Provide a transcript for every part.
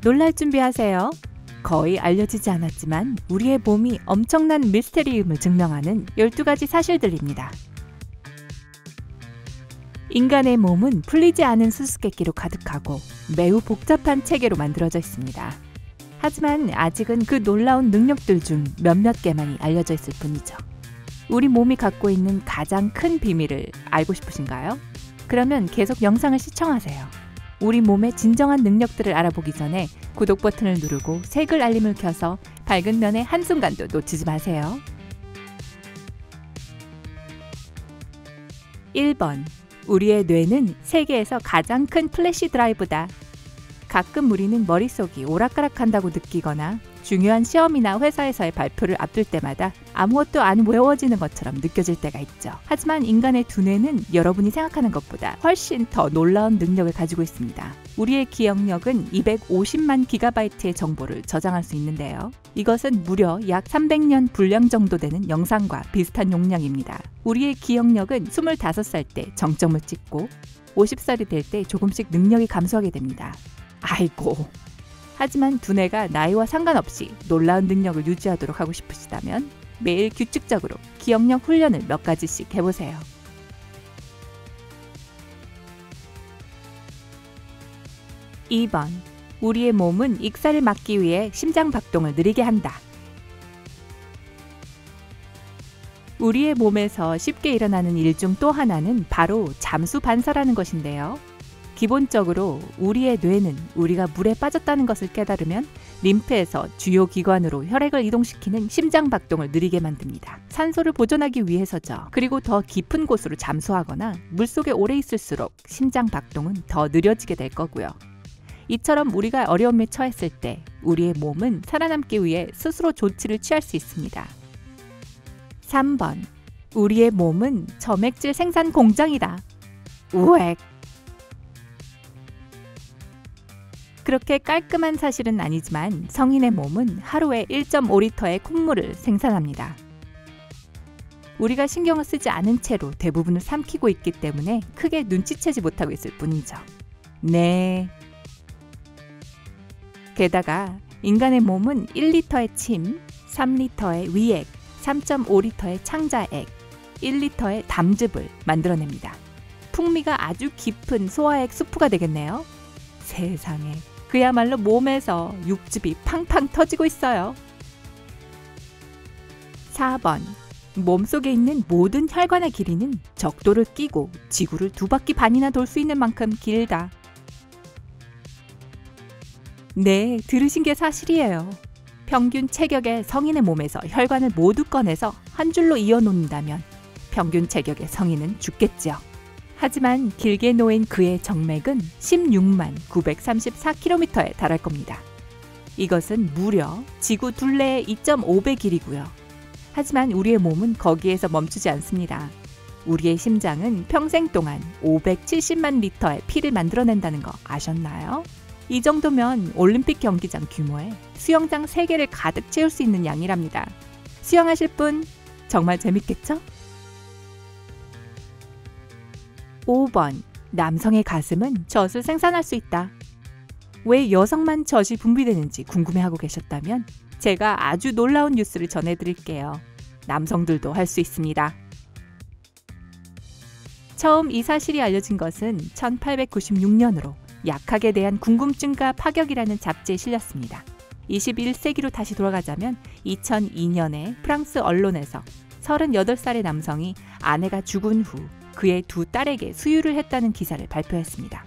놀랄 준비하세요. 거의 알려지지 않았지만 우리의 몸이 엄청난 미스테리임을 증명하는 12가지 사실들입니다. 인간의 몸은 풀리지 않은 수수께끼로 가득하고 매우 복잡한 체계로 만들어져 있습니다. 하지만 아직은 그 놀라운 능력들 중 몇몇 개만이 알려져 있을 뿐이죠. 우리 몸이 갖고 있는 가장 큰 비밀을 알고 싶으신가요? 그러면 계속 영상을 시청하세요. 우리 몸의 진정한 능력들을 알아보기 전에 구독 버튼을 누르고 새 글 알림을 켜서 밝은 면의 한순간도 놓치지 마세요. 1번. 우리의 뇌는 세계에서 가장 큰 플래시 드라이브다. 가끔 우리는 머릿속이 오락가락한다고 느끼거나 중요한 시험이나 회사에서의 발표를 앞둘 때마다 아무것도 안 외워지는 것처럼 느껴질 때가 있죠. 하지만 인간의 두뇌는 여러분이 생각하는 것보다 훨씬 더 놀라운 능력을 가지고 있습니다. 우리의 기억력은 250만 기가바이트의 정보를 저장할 수 있는데요. 이것은 무려 약 300년 분량 정도 되는 영상과 비슷한 용량입니다. 우리의 기억력은 25살 때 정점을 찍고 50살이 될 때 조금씩 능력이 감소하게 됩니다. 아이고. 하지만 두뇌가 나이와 상관없이 놀라운 능력을 유지하도록 하고 싶으시다면 매일 규칙적으로 기억력 훈련을 몇 가지씩 해보세요. 2번. 우리의 몸은 익사를 막기 위해 심장 박동을 느리게 한다. 우리의 몸에서 쉽게 일어나는 일 중 또 하나는 바로 잠수 반사라는 것인데요. 기본적으로 우리의 뇌는 우리가 물에 빠졌다는 것을 깨달으면 림프에서 주요 기관으로 혈액을 이동시키는 심장 박동을 느리게 만듭니다. 산소를 보존하기 위해서죠. 그리고 더 깊은 곳으로 잠수하거나 물속에 오래 있을수록 심장 박동은 더 느려지게 될 거고요. 이처럼 우리가 어려움에 처했을 때 우리의 몸은 살아남기 위해 스스로 조치를 취할 수 있습니다. 3번. 우리의 몸은 점액질 생산 공장이다. 우엑. 그렇게 깔끔한 사실은 아니지만 성인의 몸은 하루에 1.5리터의 콩물을 생산합니다. 우리가 신경을 쓰지 않은 채로 대부분을 삼키고 있기 때문에 크게 눈치채지 못하고 있을 뿐이죠. 네. 게다가 인간의 몸은 1리터의 침, 3리터의 위액, 3.5리터의 창자액, 1리터의 담즙을 만들어냅니다. 풍미가 아주 깊은 소화액 수프가 되겠네요. 세상에. 그야말로 몸에서 육즙이 팡팡 터지고 있어요. 4번. 몸속에 있는 모든 혈관의 길이는 적도를 끼고 지구를 2바퀴 반이나 돌 수 있는 만큼 길다. 네, 들으신 게 사실이에요. 평균 체격의 성인의 몸에서 혈관을 모두 꺼내서 한 줄로 이어놓는다면 평균 체격의 성인은 죽겠지요. 하지만 길게 놓인 그의 정맥은 16만 934km에 달할 겁니다. 이것은 무려 지구 둘레의 2.5배 길이고요. 하지만 우리의 몸은 거기에서 멈추지 않습니다. 우리의 심장은 평생 동안 570만 리터의 피를 만들어낸다는 거 아셨나요? 이 정도면 올림픽 경기장 규모의 수영장 3개를 가득 채울 수 있는 양이랍니다. 수영하실 분 정말 재밌겠죠? 5번. 남성의 가슴은 젖을 생산할 수 있다. 왜 여성만 젖이 분비되는지 궁금해하고 계셨다면 제가 아주 놀라운 뉴스를 전해드릴게요. 남성들도 할 수 있습니다. 처음 이 사실이 알려진 것은 1896년으로 약학에 대한 궁금증과 파격이라는 잡지에 실렸습니다. 21세기로 다시 돌아가자면 2002년에 프랑스 언론에서 38살의 남성이 아내가 죽은 후 그의 2딸에게 수유를 했다는 기사를 발표했습니다.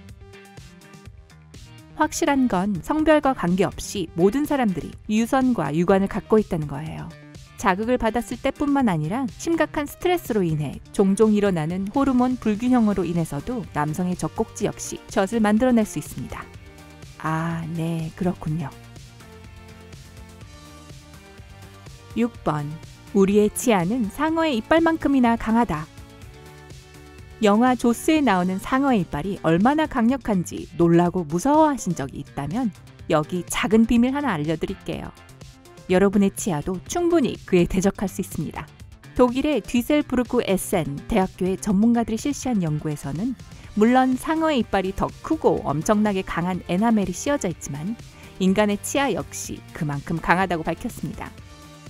확실한 건 성별과 관계없이 모든 사람들이 유선과 유관을 갖고 있다는 거예요. 자극을 받았을 때뿐만 아니라 심각한 스트레스로 인해 종종 일어나는 호르몬 불균형으로 인해서도 남성의 젖꼭지 역시 젖을 만들어낼 수 있습니다. 아, 네, 그렇군요. 6번. 우리의 치아는 상어의 이빨만큼이나 강하다. 영화 조스에 나오는 상어의 이빨이 얼마나 강력한지 놀라고 무서워하신 적이 있다면 여기 작은 비밀 하나 알려드릴게요. 여러분의 치아도 충분히 그에 대적할 수 있습니다. 독일의 뒤셀부르크 에센 대학교의 전문가들이 실시한 연구에서는 물론 상어의 이빨이 더 크고 엄청나게 강한 에나멜이 씌워져 있지만 인간의 치아 역시 그만큼 강하다고 밝혔습니다.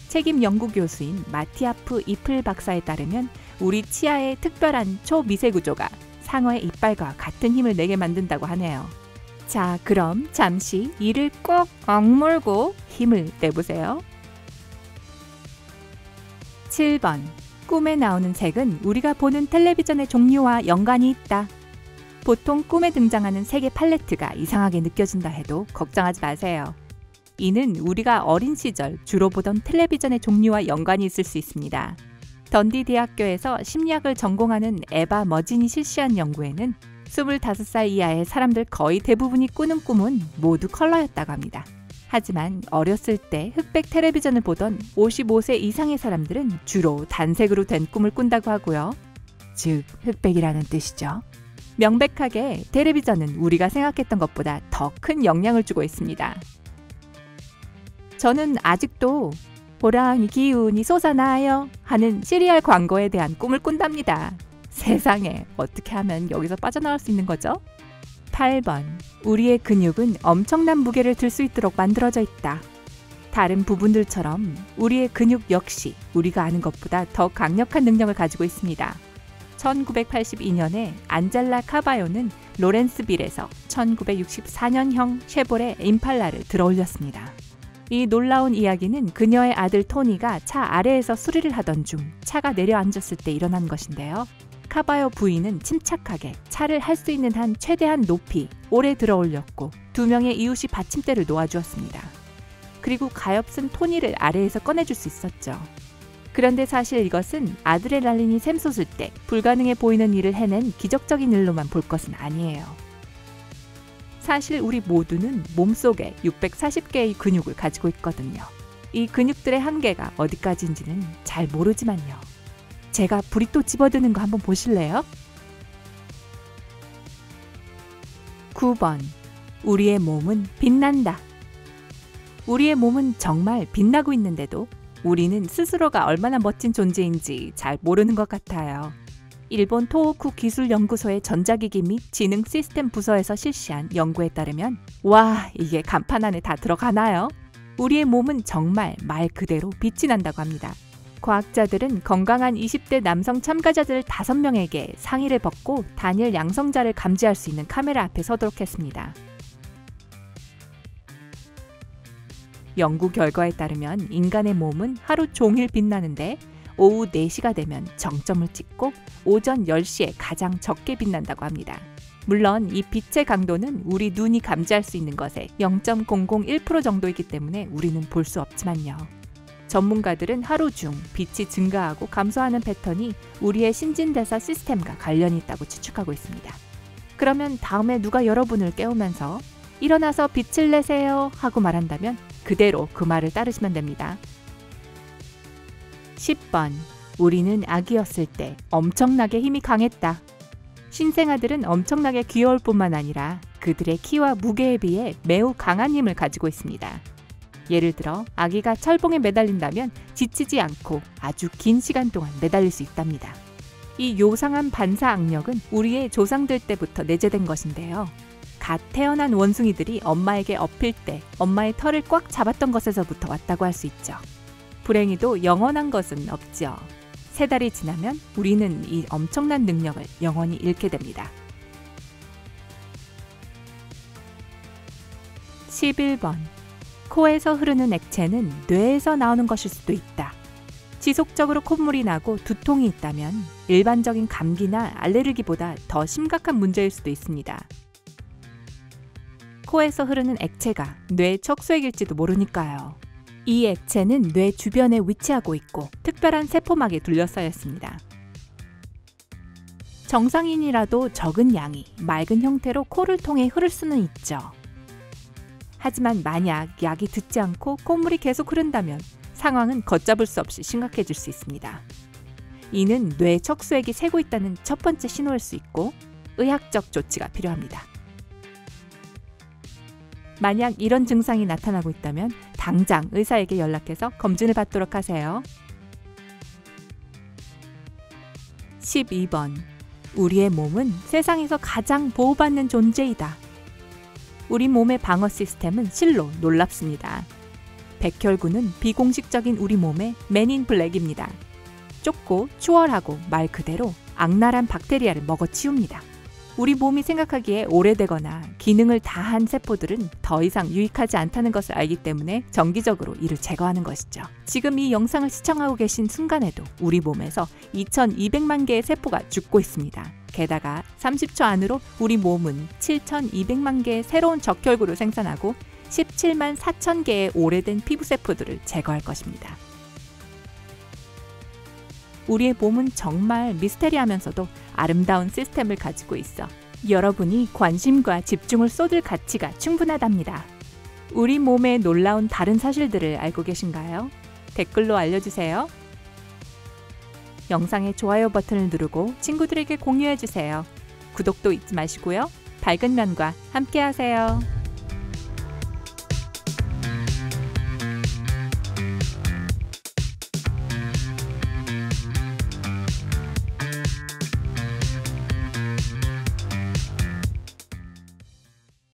책임 연구 교수인 마티아프 이플 박사에 따르면 우리 치아의 특별한 초미세 구조가 상어의 이빨과 같은 힘을 내게 만든다고 하네요. 자, 그럼 잠시 이를 꼭 억물고 힘을 내보세요. 7번. 꿈에 나오는 색은 우리가 보는 텔레비전의 종류와 연관이 있다. 보통 꿈에 등장하는 색의 팔레트가 이상하게 느껴진다 해도 걱정하지 마세요. 이는 우리가 어린 시절 주로 보던 텔레비전의 종류와 연관이 있을 수 있습니다. 던디 대학교에서 심리학을 전공하는 에바 머진이 실시한 연구에는 25살 이하의 사람들 거의 대부분이 꾸는 꿈은 모두 컬러였다고 합니다. 하지만 어렸을 때 흑백 텔레비전을 보던 55세 이상의 사람들은 주로 단색으로 된 꿈을 꾼다고 하고요. 즉, 흑백이라는 뜻이죠. 명백하게 텔레비전은 우리가 생각했던 것보다 더 큰 영향을 주고 있습니다. 저는 아직도 호랑이 기운이 솟아나요 하는 시리얼 광고에 대한 꿈을 꾼답니다. 세상에, 어떻게 하면 여기서 빠져나올 수 있는 거죠? 8번. 우리의 근육은 엄청난 무게를 들 수 있도록 만들어져 있다. 다른 부분들처럼 우리의 근육 역시 우리가 아는 것보다 더 강력한 능력을 가지고 있습니다. 1982년에 안젤라 카바요는 로렌스빌에서 1964년형 쉐보레 임팔라를 들어올렸습니다. 이 놀라운 이야기는 그녀의 아들 토니가 차 아래에서 수리를 하던 중 차가 내려앉았을 때 일어난 것인데요. 카바요 부인은 침착하게 차를 할 수 있는 한 최대한 높이 오래 들어올렸고 2명의 이웃이 받침대를 놓아주었습니다. 그리고 가엾은 토니를 아래에서 꺼내줄 수 있었죠. 그런데 사실 이것은 아드레날린이 샘솟을 때 불가능해 보이는 일을 해낸 기적적인 일로만 볼 것은 아니에요. 사실 우리 모두는 몸속에 640개의 근육을 가지고 있거든요. 이 근육들의 한계가 어디까지인지는 잘 모르지만요. 제가 브리또 집어드는 거 한번 보실래요? 9번. 우리의 몸은 빛난다. 우리의 몸은 정말 빛나고 있는데도 우리는 스스로가 얼마나 멋진 존재인지 잘 모르는 것 같아요. 일본 토호쿠 기술연구소의 전자기기 및 지능 시스템 부서에서 실시한 연구에 따르면 와, 이게 간판 안에 다 들어가나요? 우리의 몸은 정말 말 그대로 빛이 난다고 합니다. 과학자들은 건강한 20대 남성 참가자들 5명에게 상의를 벗고 단일 양성자를 감지할 수 있는 카메라 앞에 서도록 했습니다. 연구 결과에 따르면 인간의 몸은 하루 종일 빛나는데 오후 4시가 되면 정점을 찍고 오전 10시에 가장 적게 빛난다고 합니다. 물론 이 빛의 강도는 우리 눈이 감지할 수 있는 것의 0.001% 정도이기 때문에 우리는 볼 수 없지만요. 전문가들은 하루 중 빛이 증가하고 감소하는 패턴이 우리의 신진대사 시스템과 관련이 있다고 추측하고 있습니다. 그러면 다음에 누가 여러분을 깨우면서 일어나서 빛을 내세요 하고 말한다면 그대로 그 말을 따르시면 됩니다. 10번. 우리는 아기였을 때 엄청나게 힘이 강했다. 신생아들은 엄청나게 귀여울 뿐만 아니라 그들의 키와 무게에 비해 매우 강한 힘을 가지고 있습니다. 예를 들어 아기가 철봉에 매달린다면 지치지 않고 아주 긴 시간 동안 매달릴 수 있답니다. 이 요상한 반사 악력은 우리의 조상들 때부터 내재된 것인데요. 갓 태어난 원숭이들이 엄마에게 업힐 때 엄마의 털을 꽉 잡았던 것에서부터 왔다고 할 수 있죠. 불행히도 영원한 것은 없죠. 3달이 지나면 우리는 이 엄청난 능력을 영원히 잃게 됩니다. 11번. 코에서 흐르는 액체는 뇌에서 나오는 것일 수도 있다. 지속적으로 콧물이 나고 두통이 있다면 일반적인 감기나 알레르기보다 더 심각한 문제일 수도 있습니다. 코에서 흐르는 액체가 뇌 척수액일지도 모르니까요. 이 액체는 뇌 주변에 위치하고 있고 특별한 세포막에 둘러싸여 있습니다. 정상인이라도 적은 양이 맑은 형태로 코를 통해 흐를 수는 있죠. 하지만 만약 약이 듣지 않고 콧물이 계속 흐른다면 상황은 걷잡을 수 없이 심각해질 수 있습니다. 이는 뇌 척수액이 새고 있다는 첫 번째 신호일 수 있고 의학적 조치가 필요합니다. 만약 이런 증상이 나타나고 있다면 당장 의사에게 연락해서 검진을 받도록 하세요. 12번. 우리의 몸은 세상에서 가장 보호받는 존재이다. 우리 몸의 방어 시스템은 실로 놀랍습니다. 백혈구는 비공식적인 우리 몸의 맨인 블랙입니다. 좁고 추월하고 말 그대로 악랄한 박테리아를 먹어치웁니다. 우리 몸이 생각하기에 오래되거나 기능을 다한 세포들은 더 이상 유익하지 않다는 것을 알기 때문에 정기적으로 이를 제거하는 것이죠. 지금 이 영상을 시청하고 계신 순간에도 우리 몸에서 2200만 개의 세포가 죽고 있습니다. 게다가 30초 안으로 우리 몸은 7200만 개의 새로운 적혈구를 생산하고 17만 4천 개의 오래된 피부세포들을 제거할 것입니다. 우리의 몸은 정말 미스테리하면서도 아름다운 시스템을 가지고 있어 여러분이 관심과 집중을 쏟을 가치가 충분하답니다. 우리 몸의 놀라운 다른 사실들을 알고 계신가요? 댓글로 알려주세요. 영상의 좋아요 버튼을 누르고 친구들에게 공유해주세요. 구독도 잊지 마시고요. 밝은 면과 함께하세요.